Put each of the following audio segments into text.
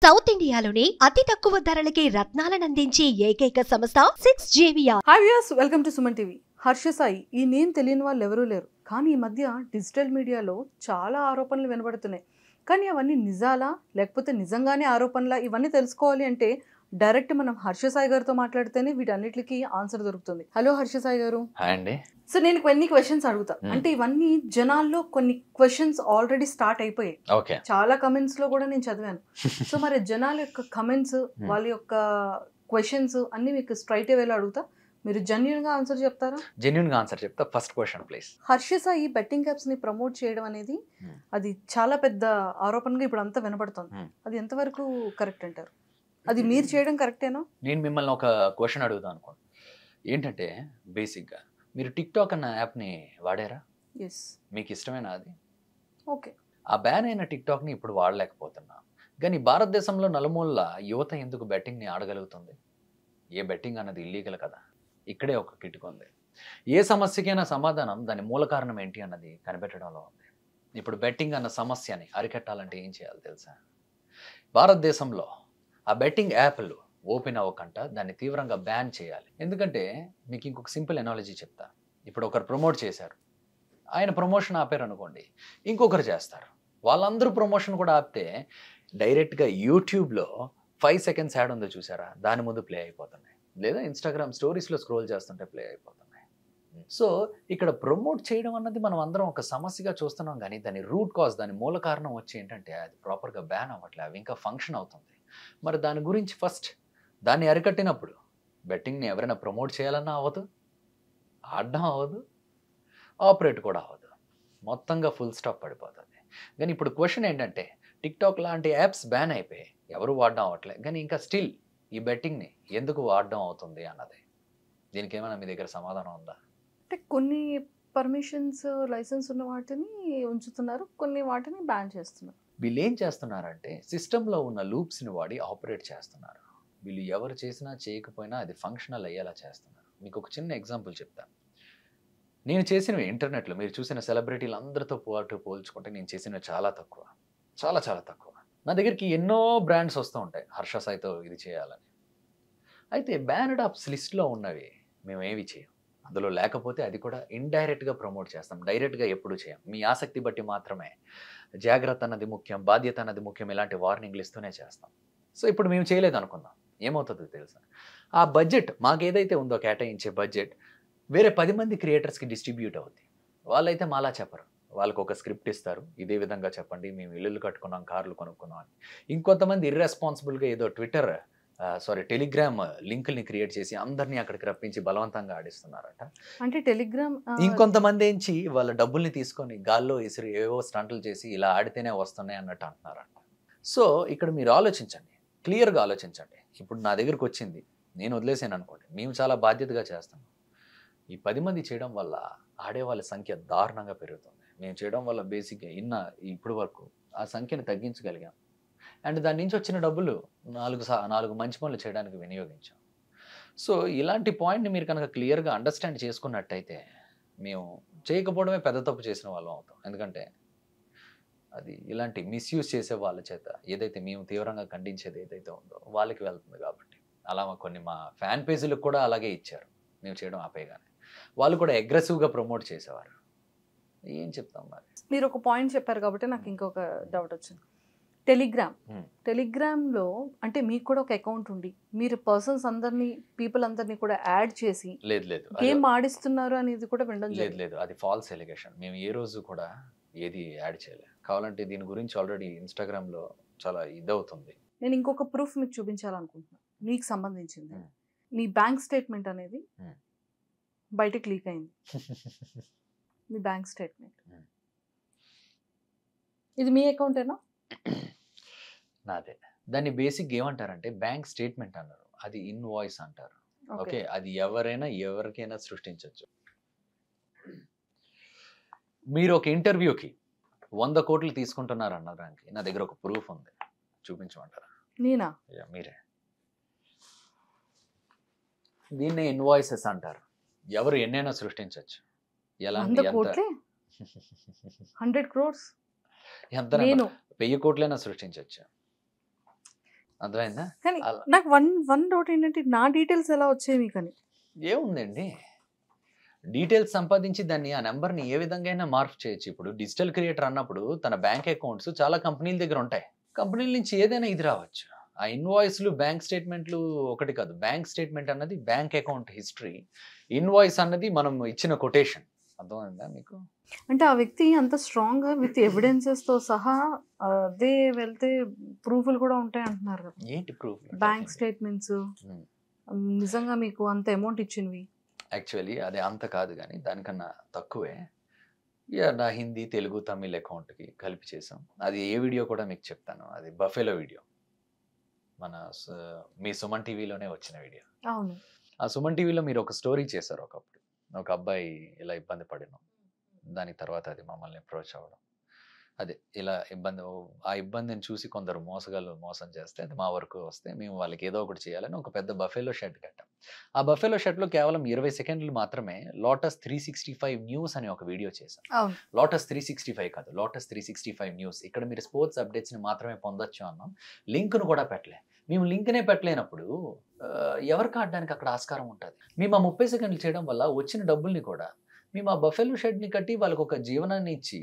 South ఇండియాలోనే అతి తక్కువ ధరలకి రత్నాలనందించే ఏకైక సంస్థ 6JVR. Hi viewers, welcome to Suman TV. Harsha Sai ఈ నేమ్ తెలియని వాళ్ళు ఎవరూ లేరు. కానీ ఈ మధ్య డిజిటల్ మీడియాలో చాలా ఆరోపణలు వినబడుతున్నాయి. కానీ అవన్నీ నిజాలా లేకపోతే నిజంగానే ఆరోపణలా, ఇవన్నీ తెలుసుకోవాలి అంటే డైరెక్ట్ మనం హర్ష సాయి గారితో మాట్లాడితేనే వీటన్నిటికీ ఆన్సర్ దొరుకుతుంది. హలో హర్ష సాయి గారు. హాయ్ అండి. సో నేను కొన్ని క్వశ్చన్స్ అడుగుతా. అంటే ఇవన్నీ జనాల్లో కొన్ని క్వశ్చన్స్ ఆల్రెడీ స్టార్ట్ అయిపోయాయి. ఓకే. చాలా కమెంట్స్ లో కూడా నేను చదివాను. సో మరి జనాల యొక్క కమెంట్స్, వాళ్ళ యొక్క క్వశ్చన్స్ అన్ని మీకు స్ట్రైట్ వేలో అడుగుతా. మీరు జెన్యూన్ గా ఆన్సర్ చెప్తారా? జెన్యూన్ గా ఆన్సర్ చెప్తా. First question please. Harsha Sai betting apps ని ప్రమోట్ చేయడం అనేది అది చాలా పెద్ద ఆరోపణగా ఇప్పుడు అంతా వినపడుతుంది. అది ఎంతవరకు కరెక్ట్ అంటారు? అది మీరు చేయడం కరెక్టేనా? నేను మిమ్మల్ని ఒక క్వశ్చన్ అడుగుతాను అనుకోండి. ఏంటంటే బేసిక్గా మీరు టిక్ టాక్ అన్న యాప్ని వాడారా? ఎస్. మీకు ఇష్టమేనా అది? ఓకే. ఆ బ్యాన్ అయిన టిక్ టాక్ని ఇప్పుడు వాడలేకపోతున్నా. కానీ భారతదేశంలో నలుమూలల యువత ఎందుకు బెట్టింగ్ని ఆడగలుగుతుంది? ఏ బెట్టింగ్ అన్నది ఇల్లీగల్ కదా. ఇక్కడే ఒక కిటుకు ఉంది. ఏ సమస్యకైనా సమాధానం దాని మూల కారణం ఏంటి అన్నది కనిపెట్టడంలో ఉంది. ఇప్పుడు బెట్టింగ్ అన్న సమస్యని అరికట్టాలంటే ఏం చేయాలి తెలుసా? భారతదేశంలో ఆ బెట్టింగ్ యాప్లు ఓపెన్ అవ్వకుండా దాన్ని తీవ్రంగా బ్యాన్ చేయాలి. ఎందుకంటే మీకు ఇంకొక సింపుల్ ఎనాలజీ చెప్తా. ఇప్పుడు ఒకరు ప్రమోట్ చేశారు, ఆయన ప్రమోషన్ ఆపారు అనుకోండి, ఇంకొకరు చేస్తారు. వాళ్ళందరూ ప్రమోషన్ కూడా ఆపితే డైరెక్ట్గా యూట్యూబ్లో 5 సెకండ్స్ యాడ్ ఉందో చూసారా, దాని ముందు ప్లే అయిపోతున్నాయి. లేదా ఇన్స్టాగ్రామ్ స్టోరీస్లో స్క్రోల్ చేస్తుంటే ప్లే అయిపోతున్నాయి. సో ఇక్కడ ప్రమోట్ చేయడం అన్నది మనం అందరం ఒక సమస్యగా చూస్తున్నాం. కానీ దాని రూట్ కాజ్, దాని మూల కారణం వచ్చి ఏంటంటే అది ప్రాపర్గా బ్యాన్ అవ్వట్లేదు, అవి ఇంకా ఫంక్షన్ అవుతుంది. మరి దాని గురించి ఫస్ట్ దాన్ని అరికట్టినప్పుడు బెట్టింగ్ని ఎవరైనా ప్రమోట్ చేయాలన్నా అవ్వదు, ఆడడం అవ్వదు, ఆపరేట్ కూడా అవ్వదు. మొత్తంగా ఫుల్ స్టాప్ పడిపోతుంది. కానీ ఇప్పుడు క్వశ్చన్ ఏంటంటే టిక్ టాక్ లాంటి యాప్స్ బ్యాన్ అయిపోయి ఎవరు వాడడం అవ్వట్లేదు, కానీ ఇంకా స్టిల్ ఈ బెట్టింగ్ని ఎందుకు వాడడం అవుతుంది అన్నది. దీనికి ఏమైనా మీ దగ్గర సమాధానం ఉందా? అంటే కొన్ని పర్మిషన్స్, లైసెన్స్ ఉన్న వాటిని ఉంచుతున్నారు, కొన్ని వాటిని బ్యాన్ చేస్తున్నారు. వీళ్ళు ఏం చేస్తున్నారంటే సిస్టంలో ఉన్న లూప్స్ని వాడి ఆపరేట్ చేస్తున్నారు. వీళ్ళు ఎవరు చేసినా చేయకపోయినా అది ఫంక్షనల్ అయ్యేలా చేస్తున్నారు. మీకు ఒక చిన్న ఎగ్జాంపుల్ చెప్తాను. నేను చేసినవి ఇంటర్నెట్లో మీరు చూసిన సెలబ్రిటీలు అందరితో పోల్చుకుంటే నేను చేసినవి చాలా తక్కువ, చాలా చాలా తక్కువ. నా దగ్గరికి ఎన్నో బ్రాండ్స్ వస్తూ ఉంటాయి హర్ష సాయితో ఇది చేయాలని. అయితే బ్యానడ్ యాప్స్ లిస్ట్లో ఉన్నవి మేము ఏవి చేయం. అందులో లేకపోతే అది కూడా ఇండైరెక్ట్గా ప్రమోట్ చేస్తాం, డైరెక్ట్గా ఎప్పుడు చేయం. మీ ఆసక్తి బట్టి మాత్రమే. జాగ్రత్త అన్నది ముఖ్యం, బాధ్యత అన్నది ముఖ్యం, ఇలాంటి వార్నింగ్లు ఇస్తూనే చేస్తాం. సో ఇప్పుడు మేము చేయలేదు అనుకుందాం, ఏమవుతుందో తెలుసా? ఆ బడ్జెట్ మాకు ఏదైతే ఉందో కేటాయించే బడ్జెట్ వేరే 10 మంది క్రియేటర్స్కి డిస్ట్రిబ్యూట్ అవుతుంది. వాళ్ళైతే మాలా చెప్పరు. వాళ్ళకు ఒక స్క్రిప్ట్ ఇస్తారు, ఇదే విధంగా చెప్పండి, మేము ఇల్లులు కట్టుకున్నాం, కార్లు కొనుక్కున్నాం అని. ఇంకొంతమంది ఇర్రెస్పాన్సిబుల్గా ఏదో టెలిగ్రామ్ లింకుల్ని క్రియేట్ చేసి అందరినీ అక్కడికి రప్పించి బలవంతంగా ఆడిస్తున్నారట. అంటే టెలిగ్రామ్ ఇంకొంతమంది ఏంచి వాళ్ళ డబ్బుల్ని తీసుకొని గాల్లో ఇసిరి ఏవో స్టంట్లు చేసి ఇలా ఆడితేనే వస్తున్నాయి అన్నట్టు అంటున్నారంట. సో ఇక్కడ మీరు ఆలోచించండి, క్లియర్గా ఆలోచించండి. ఇప్పుడు నా దగ్గరకు వచ్చింది, నేను వదిలేసాను అనుకోండి, మేము చాలా బాధ్యతగా చేస్తాం. ఈ 10 మంది చేయడం వల్ల ఆడేవాళ్ళ సంఖ్య దారుణంగా పెరుగుతుంది. మేము చేయడం వల్ల బేసిక్గా ఇప్పుడు వరకు ఆ సంఖ్యను తగ్గించగలిగాం. అండ్ దాని నుంచి వచ్చిన డబ్బులు 4 మంచి పనులు చేయడానికి వినియోగించాం. సో ఇలాంటి పాయింట్ని మీరు కనుక క్లియర్గా అండర్స్టాండ్ చేసుకున్నట్టయితే మేము చేయకపోవడమే పెద్ద తప్పు చేసిన వాళ్ళం అవుతాం. ఎందుకంటే అది ఇలాంటి మిస్యూజ్ చేసే వాళ్ళ చేత ఏదైతే మేము తీవ్రంగా ఖండించేది ఏదైతే ఉందో వాళ్ళకి వెళ్తుంది. కాబట్టి అలా మా ఫ్యాన్ పేజీలకు కూడా అలాగే ఇచ్చారు. మేము చేయడం ఆపేయగానే వాళ్ళు కూడా అగ్రెసివ్గా ప్రమోట్ చేసేవారు. ఏం చెప్తాం మరి? మీరు ఒక పాయింట్ చెప్పారు కాబట్టి నాకు ఇంకొక డౌట్ వచ్చింది. టెలిగ్రామ్లో అంటే మీకు కూడా ఒక అకౌంట్ ఉండి మీరు పీపుల్ అందరినీ కూడా యాడ్ చేసి లేదు గేమ్ ఆడిస్తున్నారు అనేది కూడా వినడం లేదు. అది ఫాల్స్ ఎలిగేషన్. మేము ఏ రోజు కూడా ఏది యాడ్ చేయలేదు. కావాలంటే దీని గురించి ఆల్రెడీ ఇన్స్టాగ్రామ్లో చాలా ఇదవుతుంది. నేను ఇంకొక ప్రూఫ్ మీకు చూపించాలనుకుంటున్నాను, మీకు సంబంధించింది. మీ బ్యాంక్ స్టేట్మెంట్ అనేది బయటకు లీక్ అయింది. మీ బ్యాంక్ స్టేట్మెంట్ ఇది మీ అకౌంటేనా? నాదే. దాన్ని బేసిక్ ఏమంటారంటే బ్యాంక్ స్టేట్మెంట్ అన్నారు, అది ఇన్వాయిస్ అంటారు. ఓకే, అది ఎవరికైనా సృష్టించవచ్చు. మీరు ఒక ఇంటర్వ్యూకి 100 కోట్లు తీసుకుంటున్నారు అన్నదానికి నా దగ్గర ఒక ప్రూఫ్ ఉంది, చూపించమంటారా? నేనా? మీరే. దీన్నే ఇన్వాయిసెస్ అంటారు. ఎవరు ఎన్నైనా సృష్టించవచ్చు. 100 crores? ఎంత? 1000 కోట్లైనా సృష్టించవచ్చు. అర్థమైందా? కానీ అలా నాకు వన్ డౌట్ ఏంటంటే నా డీటెయిల్స్ ఎలా వచ్చాయి మీకని? ఏముందండి, డీటెయిల్స్ సంపాదించి దాన్ని ఆ నెంబర్ని ఏ విధంగా అయినా మార్పు చేయొచ్చు. ఇప్పుడు డిజిటల్ క్రియేటర్ అన్నప్పుడు తన బ్యాంక్ అకౌంట్స్ చాలా కంపెనీల దగ్గర ఉంటాయి. కంపెనీల నుంచి ఏదైనా ఇది రావచ్చు. ఆ ఇన్వాయిస్లు బ్యాంక్ స్టేట్మెంట్లు ఒకటి కాదు. బ్యాంక్ స్టేట్మెంట్ అన్నది బ్యాంక్ అకౌంట్ హిస్టరీ, ఇన్వాయిస్ అన్నది మనం ఇచ్చిన కొటేషన్. అర్థమైందా మీకు? అంటే ఆ వ్యక్తి అంత స్ట్రాంగ్‌గా విత్ ఎవిడెన్సెస్‌తో సహా అదే వెళ్తే ప్రూఫ్‌లు కూడా ఉంటాయి అంటున్నారు కదా! ఏంటి ప్రూఫ్? బ్యాంక్ స్టేట్మెంట్స్ నిజంగా మీకు అంత అమౌంట్ ఇచ్చినవి. యాక్చువల్లీ అది అంత కాదు కానీ దానికన్నా తక్కువే. నా హిందీ, తెలుగు, తమిళ్ అకౌంట్కి కలిపి చేసాం. అది ఏ వీడియో కూడా మీకు చెప్తాను. అది బఫెలో వీడియో, మన మీ సుమన్ టీవీలోనే వచ్చిన వీడియో. అవును. ఆ సుమన్ టీవీలో మీరు ఒక స్టోరీ చేశారు ఒకప్పుడు. ఒక అబ్బాయి ఇలా ఇబ్బంది పడినాం, దాని తర్వాత అది మమ్మల్ని అప్రోచ్ అవ్వడం, అదే ఇలా ఆ ఇబ్బందిని చూసి కొందరు మోసగాళ్ళు మోసం చేస్తే అది మా వరకు వస్తే మేము వాళ్ళకి ఏదో ఒకటి చేయాలని ఒక పెద్ద బఫెలో షెడ్ కట్టాం. ఆ బఫెలో షెడ్లో కేవలం 20 సెకండ్లు మాత్రమే లోటస్ 365 న్యూస్ అనే ఒక వీడియో చేశాం. అవును. లోటస్ 365 కాదు, లోటస్ 365 న్యూస్. ఇక్కడ మీరు స్పోర్ట్స్ అప్డేట్స్ని మాత్రమే పొందొచ్చు అన్నాం. లింక్ను కూడా పెట్టలే. మేము లింక్నే పెట్టలేనప్పుడు ఎవరికి ఆడడానికి అక్కడ ఆస్కారం ఉంటుంది? మేము ఆ 30 సెకండ్లు చేయడం వల్ల వచ్చిన డబ్బుల్ని కూడా మేము ఆ బఫెలో షెడ్ని కట్టి వాళ్ళకి ఒక జీవనాన్ని ఇచ్చి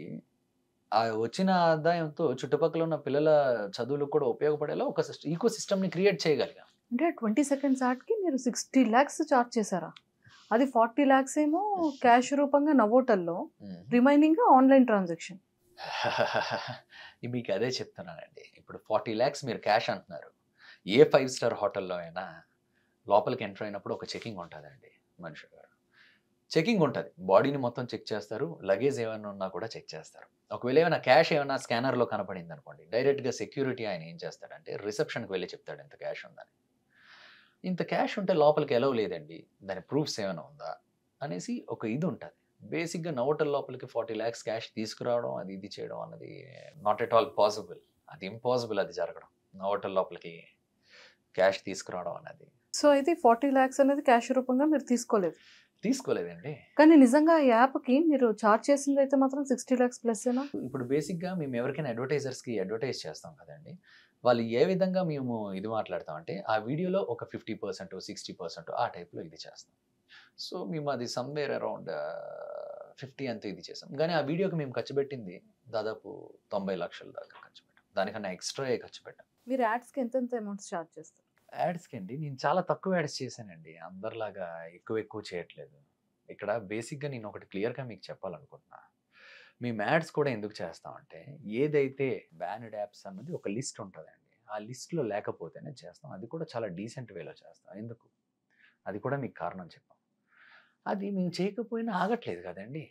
ఆ వచ్చిన ఆదాయంతో చుట్టుపక్కల ఉన్న పిల్లల చదువులకు కూడా ఉపయోగపడేలా ఒక ఈకో సిస్టమ్ని క్రియేట్ చేయగలిగాం. అంటే 20 సెకండ్స్ యాడ్‌కి మీరు 60 lakhs చార్జ్ చేశారా? అది 40 lakhs ఏమో క్యాష్ రూపంగా నవోటల్లో, రిమైనింగ్ ఆన్లైన్ ట్రాన్సాక్షన్. మీకు అదే చెప్తున్నానండి. ఇప్పుడు 40 lakhs మీరు క్యాష్ అంటున్నారు. ఏ 5 స్టార్ హోటల్లో అయినా లోపలికి ఎంటర్ అయినప్పుడు ఒక చెకింగ్ ఉంటుందండి. మనిషి గారు చెకింగ్ ఉంటుంది. బాడీని మొత్తం చెక్ చేస్తారు, లగేజ్ ఏమైనా ఉన్నా కూడా చెక్ చేస్తారు. ఒకవేళ ఏమైనా క్యాష్ ఏమైనా స్కానర్లో కనపడింది అనుకోండి, డైరెక్ట్గా సెక్యూరిటీ ఆయన ఏం చేస్తాడంటే రిసెప్షన్కి వెళ్ళి చెప్తాడు ఇంత క్యాష్ ఉందని. ఇంత క్యాష్ ఉంటే లోపలికి ఎలవ్ లేదండి, దాని ప్రూఫ్స్ ఏమైనా ఉందా అనేసి ఒక ఇది ఉంటుంది. బేసిక్గా నవోటల్ లోపలికి 40 lakhs క్యాష్ తీసుకురావడం, అది ఇది చేయడం అన్నది నాట్ ఎట్ ఆల్ పాసిబుల్. అది ఇంపాసిబుల్ అది జరగడం. నవోటల్ లోపలికి క్యాష్ తీసుకురావడం అన్నది. సో అయితే 40 lakhs అనేది క్యాష్ రూపంగా మీరు తీసుకోలేదండి. కానీ నిజంగా ఈ యాప్‌కి మీరు చార్జ్ చేసింది అయితే మాత్రం 60 lakhs ప్లస్సేనా? ఇప్పుడు బేసిక్గా మేము ఎవరికైనా అడ్వర్టైజర్స్కి అడ్వర్టైజ్ చేస్తాం కదండి, వాళ్ళు ఏ విధంగా మేము ఇది మాట్లాడతాం అంటే ఆ వీడియోలో ఒక 50%, 60% ఆ టైప్లో ఇది చేస్తాం. సో మేము అది సమ్వేర్ అరౌండ్ 50 అంతా ఇది చేసాం. కానీ ఆ వీడియోకి మేము ఖర్చు పెట్టింది దాదాపు 90 లక్షల దాకా ఖర్చు పెట్టాం. దానికన్నా ఎక్స్ట్రా ఖర్చు పెట్టాం. మీరు యాడ్స్‌కి ఎంత అమౌంట్ చార్జ్ చేస్తారు? యాడ్స్కి అండి నేను చాలా తక్కువ యాడ్స్ చేశానండి. అందరిలాగా ఎక్కువ చేయట్లేదు. ఇక్కడ బేసిక్గా నేను ఒకటి క్లియర్గా మీకు చెప్పాలనుకుంటున్నా. మేము యాడ్స్ కూడా ఎందుకు చేస్తామంటే ఏదైతే బ్యాన్డ్ యాప్స్ అన్నది ఒక లిస్ట్ ఉంటుందండి, ఆ లిస్ట్లో లేకపోతేనే చేస్తాం. అది కూడా చాలా డీసెంట్ వేలో చేస్తాం. ఎందుకు? అది కూడా మీకు కారణం చెప్పాం. అది మేము చేయకపోయినా ఆగట్లేదు కదండి,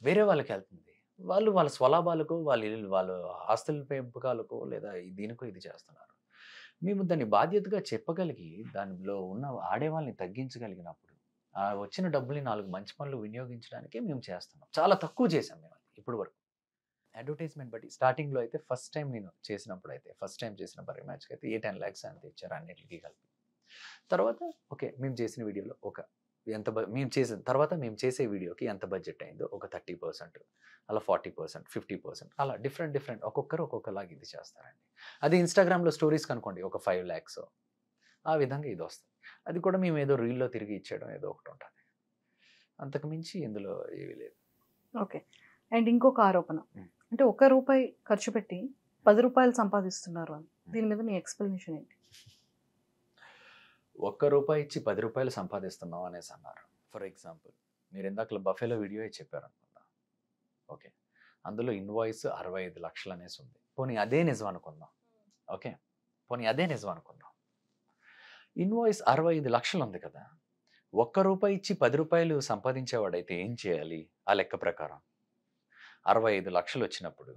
వేరే వాళ్ళకి వెళ్తుంది. వాళ్ళు వాళ్ళ స్వలాభాలకు, వాళ్ళ ఆస్తుల పెంపకాలకు లేదా దీనికో ఇది చేస్తున్నారు. మేము దాన్ని బాధ్యతగా చెప్పగలిగి దానిలో ఉన్న ఆడేవాళ్ళని తగ్గించగలిగినప్పుడు ఆ వచ్చిన డబ్బుల్ని 4 మంచి పనులు వినియోగించడానికే మేము చేస్తున్నాం. చాలా తక్కువ చేసాం మేము ఇప్పుడు వరకు. అడ్వర్టైజ్మెంట్ బట్టి స్టార్టింగ్లో అయితే ఫస్ట్ టైం నేను చేసినప్పుడు అయితే ఫస్ట్ టైం చేసిన బర్రీ మ్యాచ్కి అయితే 8-10 lakhs అంత ఇచ్చారు అన్నిటికీ కలిపి. తర్వాత ఓకే మేము చేసిన వీడియోలో ఒక మేము చేసిన తర్వాత మేము చేసే వీడియోకి ఎంత బడ్జెట్ అయిందో ఒక 30%, అలా 40%, 50%, అలా డిఫరెంట్ ఒక్కొక్కరు ఒక్కొక్కలాగా ఇది చేస్తారండి. అది ఇన్స్టాగ్రామ్లో స్టోరీస్ కనుకోండి ఒక 5 lakhs ఆ విధంగా ఇది వస్తుంది. అది కూడా మేము ఏదో రీల్లో తిరిగి ఇచ్చేయడం ఏదో ఒకటి ఉంటుంది. అంతకు మించి ఇందులో ఏమీ లేదు. ఓకే. అండ్ ఇంకొక ఆరోపణ అంటే ₹1 ఖర్చు పెట్టి ₹10 సంపాదిస్తున్నారు అని, దీని మీద మీ ఎక్స్ప్లెనేషన్ ఏంటి? ₹1 ఇచ్చి ₹10 సంపాదిస్తున్నాం అనేసి అన్నారు. ఫర్ ఎగ్జాంపుల్ మీరు ఇందాక బఫెలో వీడియో చెప్పారు అనుకుందాం. ఓకే, అందులో ఇన్వాయిస్ 65 లక్షలు అనేసి ఉంది. పోనీ అదే నిజం అనుకుందాం. ఓకే, పోనీ అదే నిజం అనుకుందాం. ఇన్వాయిస్ 65 లక్షలు ఉంది కదా, ₹1 ఇచ్చి ₹10 సంపాదించేవాడైతే ఏం చేయాలి? ఆ లెక్క ప్రకారం 65 లక్షలు వచ్చినప్పుడు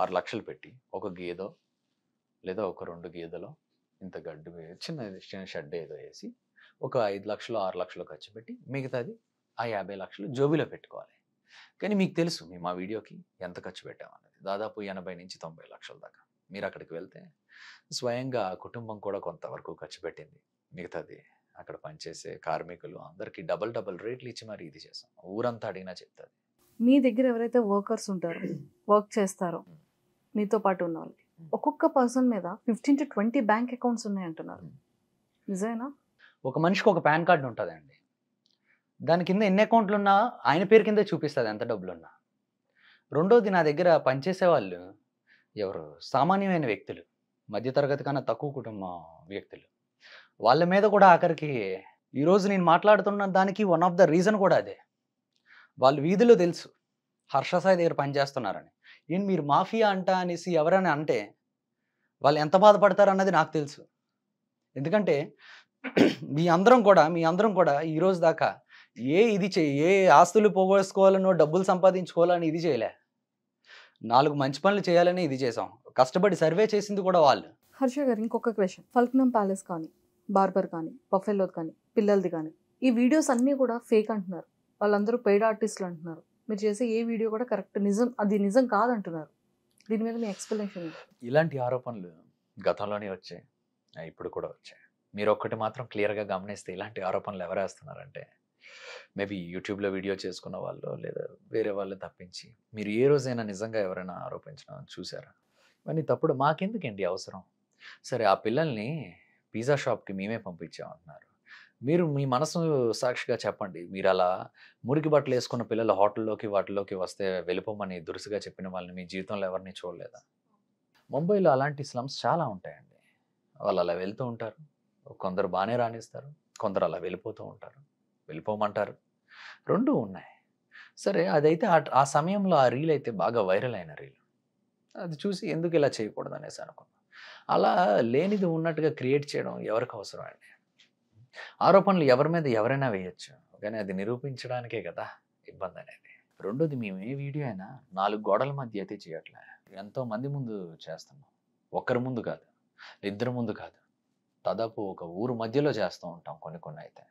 6 లక్షలు పెట్టి ఒక గేదో లేదా ఒక 2 గేదెలో ఇంత గడ్డి చిన్న షెడ్ ఏదో వేసి ఒక 5 లక్షలు 6 లక్షలు ఖర్చు పెట్టి మిగతాది ఆ 50 లక్షలు జోబీలో పెట్టుకోవాలి. కానీ మీకు తెలుసు మేము ఆ వీడియోకి ఎంత ఖర్చు పెట్టామన్నది, దాదాపు 80 నుంచి 90 లక్షల దాకా. మీరు అక్కడికి వెళ్తే స్వయంగా ఆ కుటుంబం కూడా కొంతవరకు ఖర్చు పెట్టింది. మిగతాది అక్కడ పనిచేసే కార్మికులు అందరికీ డబల్ రేట్లు ఇచ్చి మరి ఇది చేసాం. ఊరంతా అడిగినా చెప్తుంది. మీ దగ్గర ఎవరైతే వర్కర్స్ ఉంటారో, వర్క్ చేస్తారో మీతో పాటు ఉన్న వాళ్ళకి ఒక్కొక్క పర్సన్ మీద 15 to 20 బ్యాంక్ అకౌంట్స్ ఉన్నాయి అంటున్నారు. నిజమేనా? ఒక మనిషికి ఒక పాన్ కార్డు ఉంటుందండి. దాని కింద ఎన్ని అకౌంట్లు ఉన్నా ఆయన పేరు కింద చూపిస్తుంది ఎంత డబ్బులున్నా. రెండోది, నా దగ్గర పనిచేసే వాళ్ళు ఎవరు సామాన్యమైన వ్యక్తులు, మధ్యతరగతి కన్నా తక్కువ కుటుంబం వ్యక్తులు, వాళ్ళ మీద కూడా ఆఖరికి ఈరోజు నేను మాట్లాడుతున్న దానికి వన్ ఆఫ్ ద రీజన్ కూడా అదే. వాళ్ళు వీధిలో తెలుసు హర్ష సాయి దగ్గర పనిచేస్తున్నారని. ఏంటి మీరు మాఫియా అంట అనేసి ఎవరైనా అంటే వాళ్ళు ఎంత బాధపడతారు అన్నది నాకు తెలుసు. ఎందుకంటే మీ అందరం కూడా ఈ రోజు దాకా ఏ ఆస్తులు పోగొట్టుకోవాలనో డబ్బులు సంపాదించుకోవాలని ఇది చేయలే. 4 మంచి పనులు చేయాలని ఇది చేసాం. కష్టపడి సర్వే చేసింది కూడా వాళ్ళు. హర్ష గారు, ఇంకొక క్వశ్చన్. ఫల్క్నమ్ ప్యాలెస్ కానీ, బార్బర్ కానీ, బఫెలోది కానీ, పిల్లలది కానీ, ఈ వీడియోస్ అన్నీ కూడా ఫేక్ అంటున్నారు. వాళ్ళందరూ పెయిడ్ ఆర్టిస్టులు అంటున్నారు. మీరు చేసే ఏ వీడియో కూడా కరెక్ట్ నిజం కాదంటున్నారు. దీని మీద మీ ఎక్స్ప్లెనేషన్? ఇలాంటి ఆరోపణలు గతంలోనే వచ్చాయి, ఇప్పుడు కూడా వచ్చాయి. మీరు ఒక్కటి మాత్రం క్లియర్గా గమనిస్తే ఇలాంటి ఆరోపణలు ఎవరు వేస్తున్నారంటే మేబీ యూట్యూబ్లో వీడియో చేసుకున్న వాళ్ళు లేదా వేరే వాళ్ళు తప్పించి మీరు ఏ రోజైనా నిజంగా ఎవరైనా ఆరోపించడం చూసారా? ఇవన్నీ తప్పుడు. మాకెందుకండి అవసరం? సరే, ఆ పిల్లల్ని పిజ్జా షాప్కి మేమే పంపించామంటున్నారు. మీరు మీ మనసు సాక్షిగా చెప్పండి, మీరు అలా మురికి బట్టలు వేసుకున్న పిల్లలు హోటల్లోకి వాటిలోకి వస్తే వెళ్ళిపోమని దురుసుగా చెప్పిన వాళ్ళని మీ జీవితంలో ఎవరిని చూడలేదా? ముంబైలో అలాంటి స్లమ్స్ చాలా ఉంటాయండి. వాళ్ళు అలా వెళ్తూ ఉంటారు. కొందరు బాగానే రాణిస్తారు, కొందరు అలా వెళ్ళిపోతూ ఉంటారు, వెళ్ళిపోమంటారు. రెండూ ఉన్నాయి. సరే, అదైతే ఆ సమయంలో ఆ రీల్ అయితే బాగా వైరల్ అయిన రీల్. అది చూసి ఎందుకు ఇలా చేయకూడదు అనేసి అనుకున్నాను. అలా లేనిది ఉన్నట్టుగా క్రియేట్ చేయడం ఎవరికి అవసరం అండి? ఆరోపణలు ఎవరి మీద ఎవరైనా వేయచ్చు, కానీ అది నిరూపించడానికే కదా ఇబ్బంది అనేది. రెండోది, మేము ఏ వీడియో అయినా 4 గోడల మధ్య అయితే చేయట్లే. ఎంతో మంది ముందు చేస్తున్నాం. ఒక్కరి ముందు కాదు, ఇద్దరి ముందు కాదు, దాదాపు ఒక ఊరు మధ్యలో చేస్తూ ఉంటాం కొన్ని అయితే.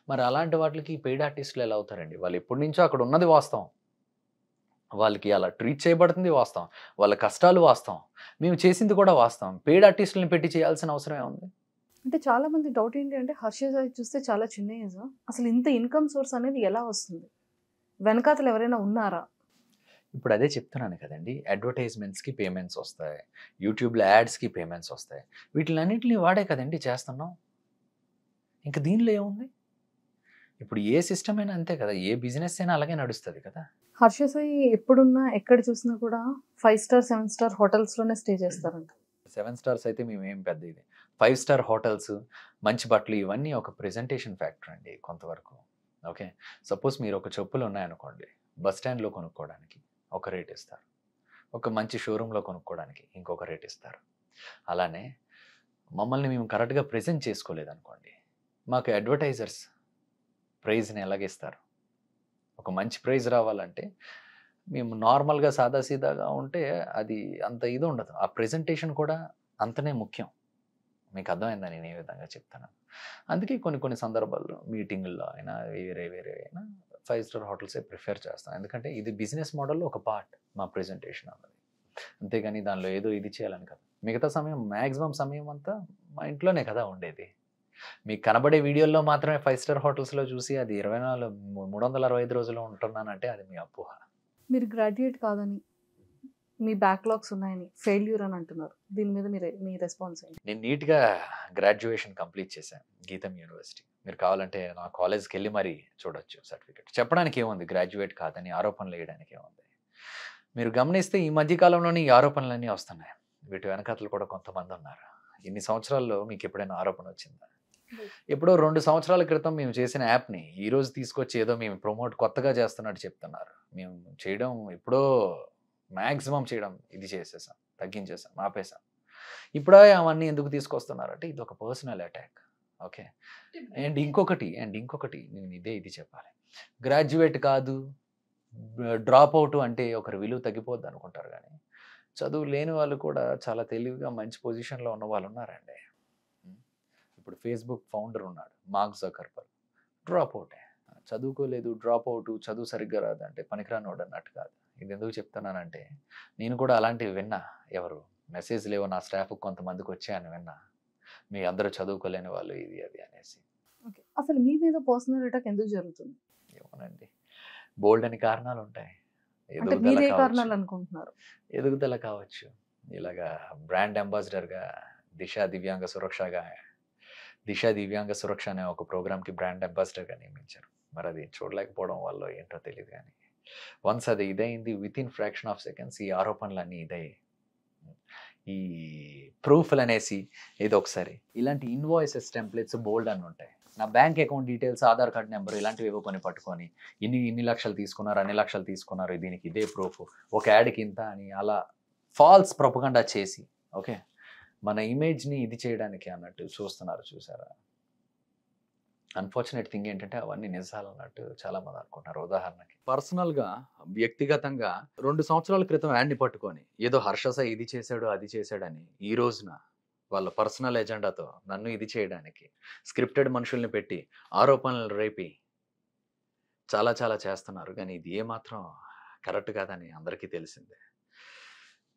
మరి అలాంటి వాటికి పెయిడ్ ఆర్టిస్టులు ఎలా అవుతారండి? వాళ్ళు ఎప్పటి నుంచో అక్కడ ఉన్నది వాస్తవం, వాళ్ళకి అలా ట్రీట్ చేయబడుతుంది వాస్తవం, వాళ్ళ కష్టాలు వాస్తవం, మేము చేసింది కూడా వాస్తవం. పెయిడ్ ఆర్టిస్టులను పెట్టి చేయాల్సిన అవసరం ఏముంది? అంటే చాలా మంది డౌట్ ఏంటి అంటే, హర్ష సాయి చూస్తే చాలా చిన్న ఏజ్, అసలు ఇంత ఇన్కమ్ సోర్స్ అనేది ఎలా వస్తుంది? వెనకాతలు ఎవరైనా ఉన్నారా? ఇప్పుడు అదే చెప్తున్నాను కదండి, అడ్వర్టైజ్మెంట్స్కి పేమెంట్స్ వస్తాయి, యూట్యూబ్లో యాడ్స్కి పేమెంట్స్ వస్తాయి. వీటిలన్నింటినీ వాడే కదండి చేస్తున్నాం. ఇంకా దీనిలో ఏముంది? ఇప్పుడు ఏ సిస్టమ్ అయినా అంతే కదా, ఏ బిజినెస్ అయినా అలాగే నడుస్తుంది కదా. హర్ష సాయి ఎప్పుడున్నా ఎక్కడ చూసినా కూడా 5 star 7 star హోటల్స్లోనే స్టే చేస్తారంట. 7 stars అయితే మేము ఏం పెద్ద ఇది. 5 star హోటల్స్, మంచి బట్టలు, ఇవన్నీ ఒక ప్రెజెంటేషన్ ఫ్యాక్టర్ అండి కొంతవరకు. ఓకే, సపోజ్ మీరు ఒక చెప్పులు ఉన్నాయనుకోండి, బస్ స్టాండ్లో కొనుక్కోవడానికి ఒక రేట్ ఇస్తారు, ఒక మంచి షోరూంలో కొనుక్కోవడానికి ఇంకొక రేట్ ఇస్తారు. అలానే మమ్మల్ని మేము కరెక్ట్గా ప్రెజెంట్ చేసుకోలేదనుకోండి, మాకు అడ్వర్టైజర్స్ ప్రైజ్ని ఎలాగిస్తారు? ఒక మంచి ప్రైజ్ రావాలంటే మేము నార్మల్గా సాదాసీదాగా ఉంటే అది అంత ఇది ఉండదు. ఆ ప్రెజెంటేషన్ కూడా అంతనే ముఖ్యం. మీకు అర్థమైందా నేను ఏ విధంగా చెప్తాను? అందుకే కొన్ని సందర్భాల్లో మీటింగుల్లో అయినా వేరే అయినా 5 star హోటల్సే ప్రిఫర్ చేస్తాం. ఎందుకంటే ఇది బిజినెస్ మోడల్లో ఒక పార్ట్ మా ప్రెజెంటేషన్ అన్నది. అంతేగాని దానిలో ఏదో ఇది చేయాలని కాదు. మిగతా సమయం, మ్యాక్సిమం సమయం అంతా మా ఇంట్లోనే కదా ఉండేది. మీకు కనబడే వీడియోల్లో మాత్రమే 5 star హోటల్స్లో చూసి అది 365 రోజులు ఉంటున్నానంటే అది మీ అపోహ. మీరు గ్రాడ్యుయేట్ కాదని, మీ బ్యాక్లాగ్స్ ఉన్నాయని, ఫెయిల్యూర్ అని అంటున్నారు. దీని మీద మీ రెస్పాన్స్ ఏంటి? నేను నీట్గా గ్రాడ్యుయేషన్ కంప్లీట్ చేశాను గీతం యూనివర్సిటీ. మీరు కావాలంటే నా కాలేజ్కి వెళ్ళి మరీ చూడొచ్చు సర్టిఫికెట్. చెప్పడానికి ఏముంది, గ్రాడ్యుయేట్ కాదని ఆరోపణలు వేయడానికి ఏముంది? మీరు గమనిస్తే ఈ మధ్యకాలంలోనే ఈ ఆరోపణలన్నీ వస్తున్నాయి. వీటి వెనకాతలు కూడా కొంతమంది ఉన్నారు. ఇన్ని సంవత్సరాల్లో మీకు ఎప్పుడైనా ఆరోపణ వచ్చిందా? ఎప్పుడో 2 సంవత్సరాల క్రితం మేము చేసిన యాప్ని ఈరోజు తీసుకొచ్చి ఏదో మేము కొత్తగా చేస్తున్నట్టు చెప్తున్నారు. మేము చేయడం ఎప్పుడో మ్యాక్సిమం చేయడం ఇది చేసేసాం, తగ్గించేసాం, ఆపేసాం. ఇప్పుడే అవన్నీ ఎందుకు తీసుకొస్తున్నారంటే ఇది ఒక పర్సనల్ అటాక్. ఓకే, అండ్ ఇంకొకటి నేను ఇది చెప్పాలి. గ్రాడ్యుయేట్ కాదు, డ్రాప్ అవుట్ అంటే ఒకరి విలువ తగ్గిపోద్ది అనుకుంటారు, కానీ చదువు లేని వాళ్ళు కూడా చాలా తెలివిగా మంచి పొజిషన్లో ఉన్న వాళ్ళు ఉన్నారండి. ఇప్పుడు ఫేస్బుక్ ఫౌండర్ ఉన్నాడు, మార్క్ జకర్బర్గ్, డ్రాప్ అవుటే. చదువుకోలేదు, డ్రాప్ అవుట్, చదువు సరిగ్గా రాదంటే పనికిరానోడు అన్నట్టు కాదు. ఇది ఎందుకు చెప్తున్నానంటే నేను కూడా అలాంటివి విన్నా. ఎవరు మెసేజ్ లేవో నా స్టాఫ్ కొంతమందికి వచ్చాయని విన్నా, మీ అందరూ చదువుకోలేని వాళ్ళు ఇది అది అనేసి. అసలు మీ మీద పర్సనల్ అటాక్ ఎందుకు జరుగుతుంది? ఏమోనండి, బోల్డ్ అని కారణాలు ఉంటాయి. కారణాలు అనుకుంటున్నారు? ఎదుగుదల కావచ్చు, ఇలాగా బ్రాండ్ అంబాసిడర్గా దిశ దివ్యాంగ సురక్ష అనే ఒక ప్రోగ్రామ్కి బ్రాండ్ అంబాసిడర్గా నియమించారు. మరి అది చూడలేకపోవడం వల్ల ఏంటో తెలియదు, కానీ వన్స్ అది ఇదైంది, with in fraction of seconds ఈ ఆరోపణలన్నీ ఇదయ్యాయి. ఈ ప్రూఫ్లు అనేసి ఏదో ఒకసారి ఇలాంటి ఇన్వాయిసెస్ టెంప్లెట్స్ బోల్డ్ అని ఉంటాయి. నా bank account details, Aadhaar card number ఇలాంటివి ఏవో కొన్ని పట్టుకొని ఇన్ని లక్షలు తీసుకున్నారు, అన్ని లక్షలు తీసుకున్నారు, దీనికి ఇదే ప్రూఫ్, ఒక యాడ్కి ఇంత అని అలా ఫాల్స్ ప్రొపగండా చేసి ఓకే మన ఇమేజ్ని ఇది చేయడానికి అన్నట్టు చూస్తున్నారు. చూసారా? అన్ఫార్చునేట్ థింగ్ ఏంటంటే అవన్నీ నిజాలు అన్నట్టు చాలామంది అనుకుంటున్నారు. ఉదాహరణకి పర్సనల్గా వ్యక్తిగతంగా 2 సంవత్సరాల క్రితం యాడ్ని పట్టుకొని ఏదో హర్ష సాయి ఇది చేశాడు అది చేశాడని ఈ రోజున వాళ్ళ పర్సనల్ ఎజెండాతో నన్ను ఇది చేయడానికి స్క్రిప్టెడ్ మనుషుల్ని పెట్టి ఆరోపణలు రేపి చాలా చాలా చేస్తున్నారు. కానీ ఇది ఏమాత్రం కరెక్ట్ కాదని అందరికీ తెలిసిందే.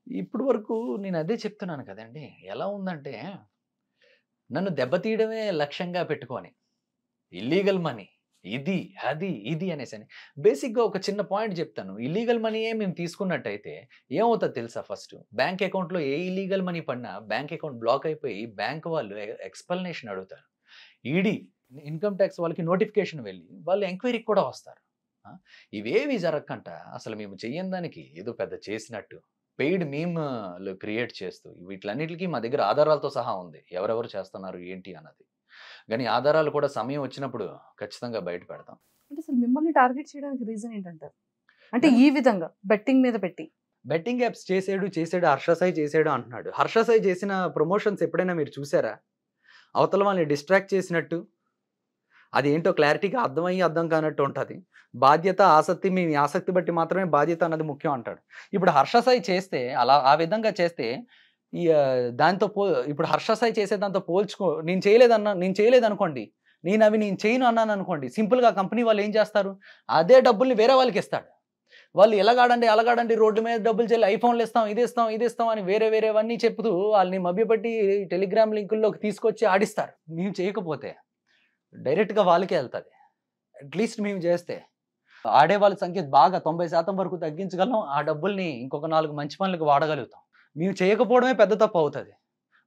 ఇప్పుడు వరకు నేను అదే చెప్తున్నాను కదండి. ఎలా ఉందంటే నన్ను దెబ్బతీయడమే లక్ష్యంగా పెట్టుకొని ఇల్లీగల్ మనీ ఇది అనేసి బేసిక్గా ఒక చిన్న పాయింట్ చెప్తాను. ఇల్లీగల్ మనీయే మేము తీసుకున్నట్టయితే ఏమవుతుంది తెలుసా? ఫస్ట్ బ్యాంక్ అకౌంట్లో ఏ ఇల్లీగల్ మనీ పడినా బ్యాంక్ అకౌంట్ బ్లాక్ అయిపోయి బ్యాంక్ వాళ్ళు ఎక్స్ప్లెనేషన్ అడుగుతారు. ఈడీ ఇన్కమ్ ట్యాక్స్ వాళ్ళకి నోటిఫికేషన్ వెళ్ళి వాళ్ళు ఎంక్వైరీకి కూడా వస్తారు. ఇవేవి జరగకంట అసలు మేము చెయ్యని దానికి ఏదో పెద్ద చేసినట్టు పెయిడ్ మీమ్లు క్రియేట్ చేస్తూ వీటిలన్నిటికీ మా దగ్గర ఆధారాలతో సహా ఉంది ఎవరెవరు చేస్తున్నారు ఏంటి అన్నది. కానీ ఆధారాలు కూడా సమయం వచ్చినప్పుడు ఖచ్చితంగా బయట పెడతాం. అంటే అసలు మిమ్మల్ని టార్గెట్ చేయడానికి రీజన్ ఏంటంటారు? అంటే ఈ విధంగా బెట్టింగ్ మీద పెట్టి బెట్టింగ్ యాప్స్ చేసాడు హర్ష సాయి చేసాడు అంటున్నాడు. హర్ష సాయి చేసిన ప్రమోషన్స్ ఎప్పుడైనా మీరు చూసారా? అవతల వాళ్ళని డిస్ట్రాక్ట్ చేసినట్టు అది ఏంటో క్లారిటీగా అర్థం కానట్టు ఉంటుంది. బాధ్యత ఆసక్తి మీ ఆసక్తి బట్టి మాత్రమే బాధ్యత అన్నది ముఖ్యం అంటాడు. ఇప్పుడు హర్ష సాయి చేస్తే అలా ఆ విధంగా చేస్తే ఈ దాంతో ఇప్పుడు హర్ష సాయి చేసే దాంతో పోల్చుకో నేను చేయలేదనుకోండి, నేను చేయను అన్నాను అనుకోండి, సింపుల్గా కంపెనీ వాళ్ళు ఏం చేస్తారు? అదే డబ్బుల్ని వేరే వాళ్ళకి ఇస్తాడు. వాళ్ళు ఎలాగాడండి రోడ్డు మీద డబ్బులు చెల్లి ఐఫోన్లు ఇది ఇస్తాం అని వేరేవన్నీ చెప్తూ వాళ్ళని మభ్యపెట్టి టెలిగ్రామ్ లింకుల్లోకి తీసుకొచ్చి ఆడిస్తారు. మేము చేయకపోతే డైరెక్ట్గా వాళ్ళకే వెళ్తుంది. అట్లీస్ట్ మేము చేస్తే ఆడేవాళ్ళ సంఖ్య బాగా 90% వరకు తగ్గించగలం. ఆ డబ్బుల్ని ఇంకొక 4 మంచి పనులకు వాడగలుగుతాం. మేము చేయకపోవడమే పెద్ద తప్పు అవుతుంది.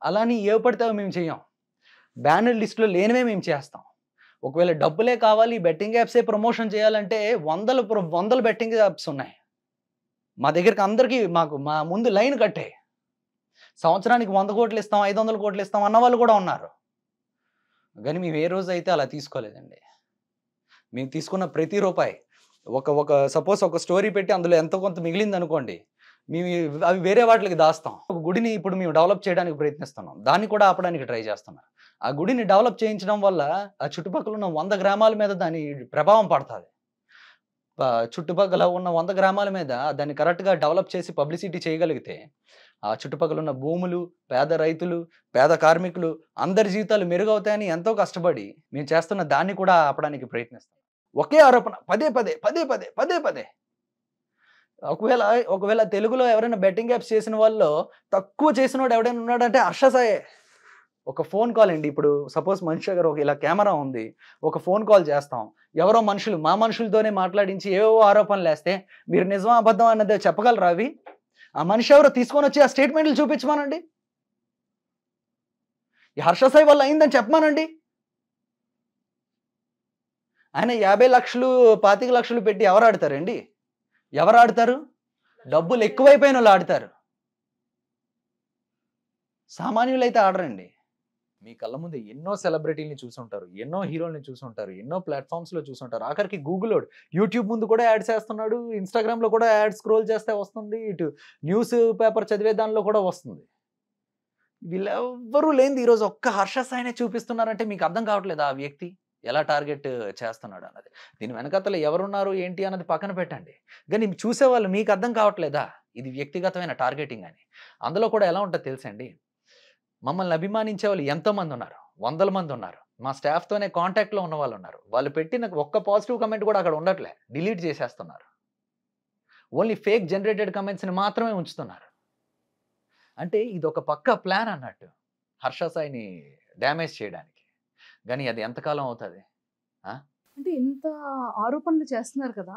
అలాని ఏ పడితే మేము చేయం. బ్యానర్ లిస్టులో లేనివే మేము చేస్తాం. ఒకవేళ డబ్బులే కావాలి బెట్టింగ్ యాప్సే ప్రమోషన్ చేయాలంటే వందల బెట్టింగ్ యాప్స్ ఉన్నాయి మా దగ్గరికి. అందరికీ మా ముందు లైన్ కట్టే సంవత్సరానికి 100 కోట్లు ఇస్తాం 500 కోట్లు ఇస్తాం అన్న వాళ్ళు కూడా ఉన్నారు. కానీ మేము ఏ రోజు అయితే అలా తీసుకోలేదండి. మేము తీసుకున్న ప్రతి రూపాయి ఒక సపోజ్ ఒక స్టోరీ పెట్టి అందులో ఎంతో కొంత మిగిలింది అనుకోండి, మేము అవి వేరే వాటికి దాస్తాం. ఒక గుడిని ఇప్పుడు మేము డెవలప్ చేయడానికి ప్రయత్నిస్తున్నాం, దాన్ని కూడా ఆపడానికి ట్రై చేస్తున్నాం. ఆ గుడిని డెవలప్ చేయించడం వల్ల ఆ చుట్టుపక్కల ఉన్న 100 గ్రామాల మీద దాని ప్రభావం పడుతుంది. చుట్టుపక్కల ఉన్న 100 గ్రామాల మీద దాన్ని కరెక్ట్గా డెవలప్ చేసి పబ్లిసిటీ చేయగలిగితే ఆ చుట్టుపక్కల ఉన్న భూములు, పేద రైతులు, పేద కార్మికులు అందరి జీవితాలు మెరుగవుతాయని ఎంతో కష్టపడి మేము చేస్తున్న దాన్ని కూడా ఆపడానికి ప్రయత్నిస్తాం. ఒకే ఆరోపణ పదే. ఒకవేళ తెలుగులో ఎవరైనా బెట్టింగ్ యాప్స్ చేసిన వాళ్ళు తక్కువ చేసిన వాడు ఎవడైనా ఉన్నాడంటే హర్ష సాయే. ఒక ఫోన్ కాల్ అండి, ఇప్పుడు సపోజ్ మనిషి దగ్గర ఇలా కెమెరా ఉంది, ఒక ఫోన్ కాల్ చేస్తాం, ఎవరో మా మనుషులతోనే మాట్లాడించి ఏవో ఆరోపణలు వేస్తే మీరు నిజమా అబద్ధం అన్నదే చెప్పగలరా? అవి ఆ మనిషి ఎవరో తీసుకొని వచ్చి ఆ స్టేట్మెంట్లు చూపించమానండి. ఈ హర్ష సాయి వల్ల అయిందని చెప్పమానండి. ఆయన 50 లక్షలు 25 లక్షలు పెట్టి ఎవరు ఆడతారు? డబ్బులు ఎక్కువైపోయిన వాళ్ళు ఆడతారు. సామాన్యులు అయితే ఆడరండి. మీ కళ్ళ ముందు ఎన్నో సెలబ్రిటీలని చూసుంటారు, ఎన్నో హీరోల్ని చూసుంటారు, ఎన్నో ప్లాట్ఫామ్స్లో చూసుంటారు. ఆఖరికి గూగుల్ యూట్యూబ్ ముందు కూడా యాడ్స్ వేస్తున్నాడు, ఇన్స్టాగ్రామ్లో కూడా యాడ్ స్క్రోల్ చేస్తే వస్తుంది, ఇటు న్యూస్ పేపర్ చదివే దానిలో కూడా వస్తుంది. వీళ్ళెవ్వరూ లేనిది ఈరోజు ఒక్క హర్ష సాయినే చూపిస్తున్నారంటే మీకు అర్థం కావట్లేదు ఆ వ్యక్తి ఎలా టార్గెట్ చేస్తున్నాడు అన్నది. దీని వెనకతలు ఎవరున్నారు ఏంటి అన్నది పక్కన పెట్టండి, కానీ చూసేవాళ్ళు మీకు అర్థం కావట్లేదా ఇది వ్యక్తిగతమైన టార్గెటింగ్ అని? అందులో కూడా ఎలా ఉంటుందో తెలుసండి, మమ్మల్ని అభిమానించే వాళ్ళు ఎంతోమంది ఉన్నారు, 100 మంది ఉన్నారు. మా స్టాఫ్తోనే కాంటాక్ట్లో ఉన్న వాళ్ళు ఉన్నారు. వాళ్ళు పెట్టిన ఒక్క పాజిటివ్ కమెంట్ కూడా అక్కడ ఉండట్లే, డిలీట్ చేసేస్తున్నారు. ఓన్లీ ఫేక్ జనరేటెడ్ కమెంట్స్ని మాత్రమే ఉంచుతున్నారు. అంటే ఇది ఒక పక్కా ప్లాన్ అన్నట్టు హర్ష సాయిని డ్యామేజ్ చేయడానికి. కానీ అది ఎంతకాలం అవుతుంది? అంటే ఇంత ఆరోపణలు చేస్తున్నారు కదా,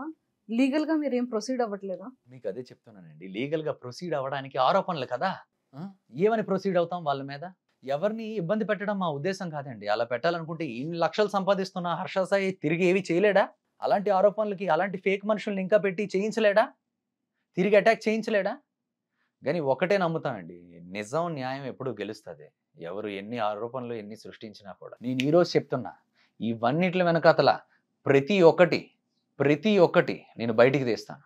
లీగల్గా మీరు ఏం ప్రొసీడ్ అవ్వట్లేదా? మీకు అదే చెప్తున్నానండి, లీగల్గా ప్రొసీడ్ అవ్వడానికి ఆరోపణలు కదా. ఏమని ప్రొసీడ్ అవుతాం వాళ్ళ మీద? ఎవరిని ఇబ్బంది పెట్టడం మా ఉద్దేశం కాదండి. అలా పెట్టాలనుకుంటే ఇన్ని లక్షలు సంపాదిస్తున్న హర్ష సాయి తిరిగి ఏవి చేయలేడా? అలాంటి ఆరోపణలకి అలాంటి ఫేక్ మనుషుల్ని ఇంకా పెట్టి చేయించలేడా? తిరిగి అటాక్ చేయించలేడా? కానీ ఒకటే నమ్ముతానండి, నిజం న్యాయం ఎప్పుడు గెలుస్తుంది. ఎవరు ఎన్ని ఆరోపణలు ఎన్ని సృష్టించినా కూడా. నేను ఈరోజు చెప్తున్నా, ఇవన్నిట్ల వెనకాతల ప్రతి ఒక్కటి నేను బయటికి తీస్తాను.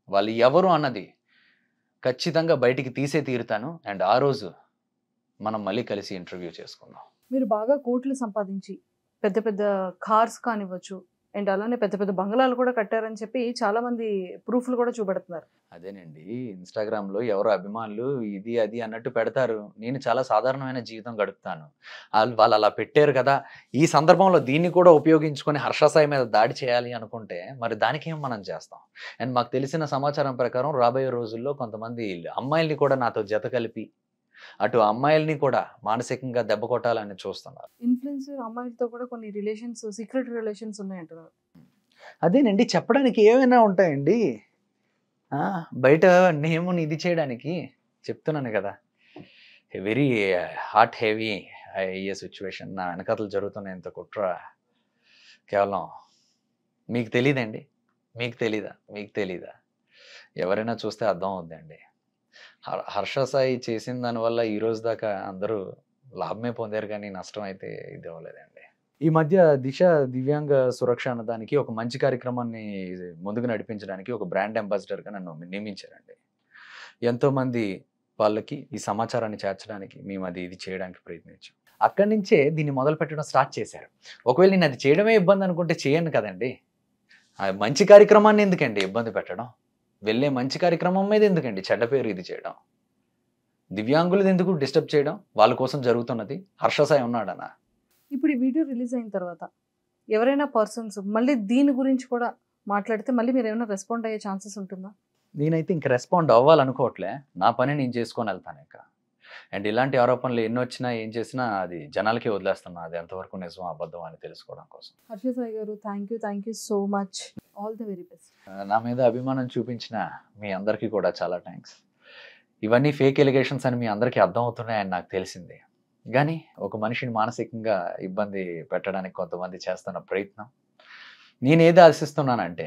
వాళ్ళు ఎవరు అన్నది ఖచ్చితంగా బయటికి తీసే తీరుతాను. అండ్ ఆ రోజు మనం మళ్ళీ కలిసి ఇంటర్వ్యూ చేసుకుందాం. మీరు బాగా కోట్లు సంపాదించి పెద్ద పెద్ద కార్స్ కానివ్వచ్చు, అండ్ అలానే పెద్ద పెద్ద బంగ్లాలు కూడా కట్టారని చెప్పి చాలా మంది ప్రూఫ్లు కూడా చూపెడుతున్నారు. అదేనండి, ఇన్స్టాగ్రామ్లో ఎవరో అభిమానులు ఇది అది అన్నట్టు పెడతారు. నేను చాలా సాధారణమైన జీవితం గడుపుతాను. వాళ్ళు అలా పెట్టారు కదా, ఈ సందర్భంలో దీన్ని కూడా ఉపయోగించుకొని హర్ష సాయి మీద దాడి చేయాలి అనుకుంటే మరి దానికేం మనం చేస్తాం? అండ్ మాకు తెలిసిన సమాచారం ప్రకారం రాబోయే రోజుల్లో కొంతమంది అమ్మాయిల్ని కూడా నాతో జత కలిపి అటు అమ్మాయిల్ని కూడా మానసికంగా దెబ్బ కొట్టాలని చూస్తున్నారు. ఇన్ఫ్లుయెన్సర్ అమ్మాయిలతో కూడా కొన్ని రిలేషన్స్, సీక్రెట్ రిలేషన్స్ ఉన్నాయంటున్నారు. అదేనండి, చెప్పడానికి ఏమైనా ఉంటాయండి. బయట నేముని ఇది చేయడానికి చెప్తున్నాను కదా. వెరీ హాట్ హెవీ అయ్యే సిచ్యువేషన్ నా వెనకాతలు జరుగుతున్న ఇంత కుట్ర కేవలం మీకు తెలియదండి. మీకు తెలీదా? ఎవరైనా చూస్తే అర్థం అవుద్దండి. హర్ష సాయి చేసిన దానివల్ల ఈ రోజు దాకా అందరూ లాభమే పొందారు, కానీ నష్టం అయితే ఇది అవ్వలేదండి. ఈ మధ్య దిశ దివ్యాంగ సురక్ష అన్న దానికి ఒక మంచి కార్యక్రమాన్ని ముందుకు నడిపించడానికి ఒక బ్రాండ్ అంబాసిడర్గా నన్ను నియమించారండి. ఎంతోమంది వాళ్ళకి ఈ సమాచారాన్ని చేర్చడానికి మేము ఇది చేయడానికి ప్రయత్నించాం. అక్కడి నుంచే దీన్ని మొదలు పెట్టడం స్టార్ట్ చేశారు. ఒకవేళ నేను అది చేయడమే ఇబ్బంది అనుకుంటే చేయను కదండి. మంచి కార్యక్రమాన్ని ఎందుకండి ఇబ్బంది పెట్టడం? వెళ్ళే మంచి కార్యక్రమం మీద ఎందుకండి చెడ్డ పేరు ఇది చేయడం? దివ్యాంగులది ఎందుకు డిస్టర్బ్ చేయడం? వాళ్ళ కోసం జరుగుతున్నది. హర్ష సాయి ఉన్నాడనా? ఇప్పుడు ఈ వీడియో రిలీజ్ అయిన తర్వాత ఎవరైనా పర్సన్స్ మళ్ళీ దీని గురించి కూడా మాట్లాడితే మళ్ళీ మీరు ఏమైనా రెస్పాండ్ అయ్యే ఛాన్సెస్ ఉంటుందా? నేనైతే ఇంక రెస్పాండ్ అవ్వాలనుకోవట్లే. నా పని నేను చేసుకొని వెళ్తాను ఇక. అండ్ ఇలాంటి ఆరోపణలు ఎన్ని వచ్చినా ఏం చేసినా అది జనాలకే వదిలేస్తున్నా. అది ఎంతవరకు నిజం అబద్ధం అని తెలుసుకోవడం కోసం. హర్ష సాయి గారు, thank you so much. All the very best. నా మీద అభిమానం చూపించిన మీ అందరికీ కూడా చాలా థ్యాంక్స్. ఇవన్నీ ఫేక్ ఎలిగేషన్స్ అని మీ అందరికీ అర్థం అవుతున్నాయని నాకు తెలిసింది. కానీ ఒక మనిషిని మానసికంగా ఇబ్బంది పెట్టడానికి కొంతమంది చేస్తున్న ప్రయత్నం, నేనేది ఆశిస్తున్నానంటే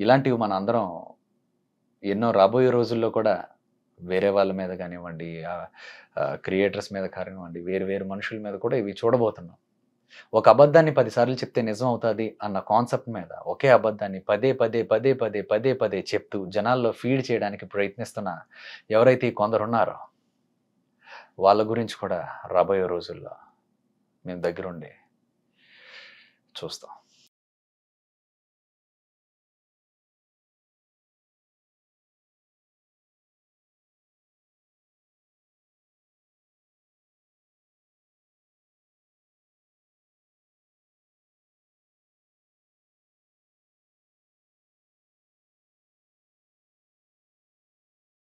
ఇలాంటివి మన అందరం ఎన్నో రాబోయే రోజుల్లో కూడా వేరే వాళ్ళ మీద కానివ్వండి, క్రియేటర్స్ మీద కానివ్వండి, వేరు మనుషుల మీద కూడా ఇవి చూడబోతున్నాం. ఒక అబద్ధాన్ని 10 సార్లు చెప్తే నిజం అవుతుంది అన్న కాన్సెప్ట్ మీద ఒకే అబద్ధాన్ని పదే చెప్తూ జనాల్లో ఫీడ్ చేయడానికి ప్రయత్నిస్తున్న ఎవరైతే కొందరున్నారో వాళ్ళ గురించి కూడా రాబోయే రోజుల్లో మేము దగ్గరుండి చూస్తాం.